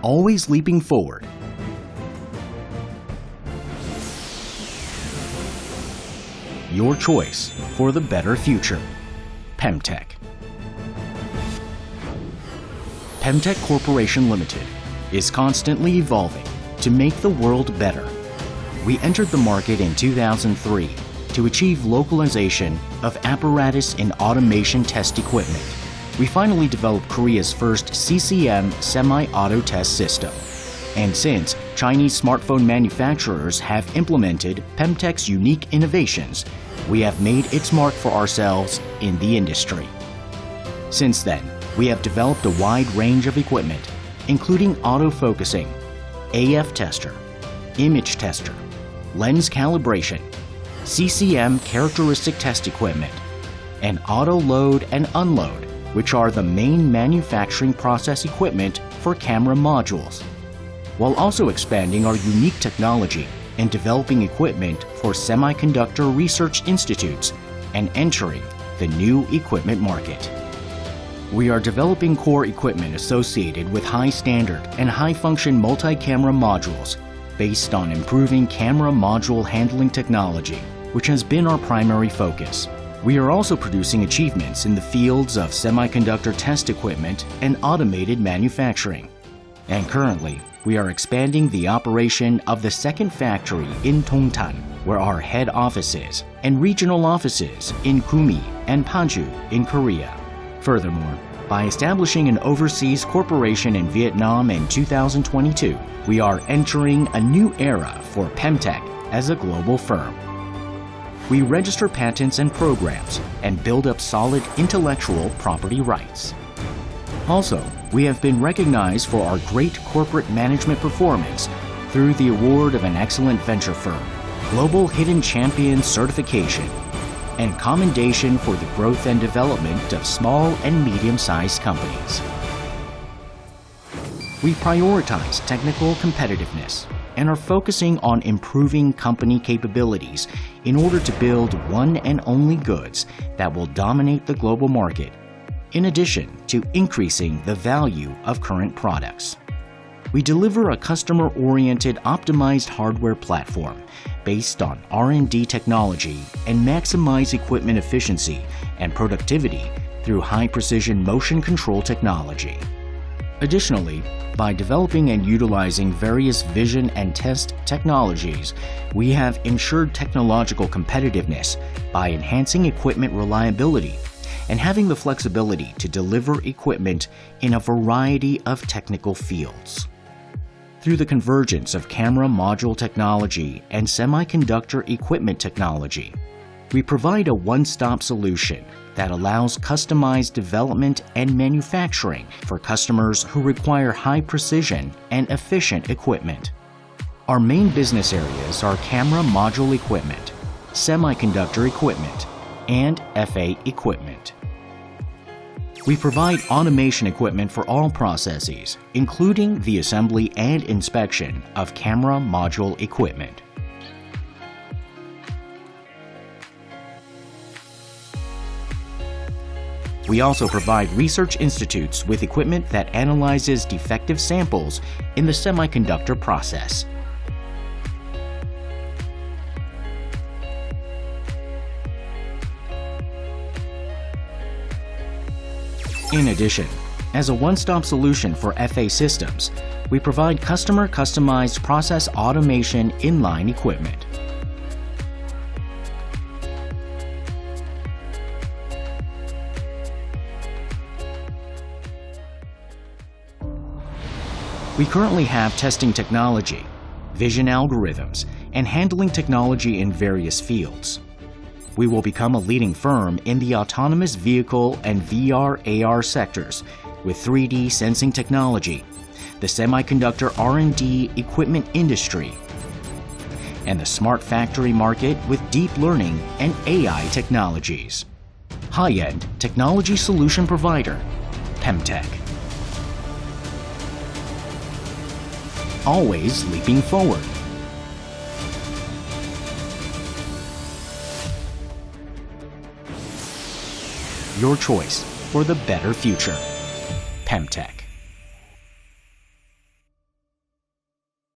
always leaping forward. Your choice for the better future. Pamtek. Pamtek Corporation Limited is constantly evolving to make the world better. We entered the market in 2003 to achieve localization of apparatus and automation test equipment. We finally developed Korea's first CCM semi-auto test system. And since Chinese smartphone manufacturers have implemented Pamtek's unique innovations, we have made its mark for ourselves in the industry. Since then, we have developed a wide range of equipment, including autofocusing, AF tester, image tester, lens calibration, CCM characteristic test equipment, and auto load and unload, which are the main manufacturing process equipment for camera modules, while also expanding our unique technology and developing equipment for semiconductor research institutes and entering the new equipment market. We are developing core equipment associated with high standard and high function multi-camera modules based on improving camera module handling technology, which has been our primary focus. We are also producing achievements in the fields of semiconductor test equipment and automated manufacturing. And currently, we are expanding the operation of the second factory in Dongtan, where our head office is, and regional offices in Gumi and Paju in Korea. Furthermore, by establishing an overseas corporation in Vietnam in 2022, we are entering a new era for Pamtek as a global firm. We register patents and programs and build up solid intellectual property rights. Also, we have been recognized for our great corporate management performance through the award of an excellent venture firm, Global Hidden Champion certification, and commendation for the growth and development of small and medium-sized companies. We prioritize technical competitiveness and are focusing on improving company capabilities in order to build one and only goods that will dominate the global market, in addition to increasing the value of current products. We deliver a customer-oriented optimized hardware platform based on R&D technology and maximize equipment efficiency and productivity through high-precision motion control technology. Additionally, by developing and utilizing various vision and test technologies, we have ensured technological competitiveness by enhancing equipment reliability and having the flexibility to deliver equipment in a variety of technical fields. Through the convergence of camera module technology and semiconductor equipment technology, we provide a one-stop solution that allows customized development and manufacturing for customers who require high precision and efficient equipment. Our main business areas are camera module equipment, semiconductor equipment, and FA equipment. We provide automation equipment for all processes, including the assembly and inspection of camera module equipment. We also provide research institutes with equipment that analyzes defective samples in the semiconductor process. In addition, as a one-stop solution for FA systems, we provide customer-customized process automation inline equipment. We currently have testing technology, vision algorithms, and handling technology in various fields. We will become a leading firm in the autonomous vehicle and VR/AR sectors with 3D sensing technology, the semiconductor R&D equipment industry, and the smart factory market with deep learning and AI technologies. High-end technology solution provider, Pamtek. Always leaping forward. Your choice for the better future. Pamtek.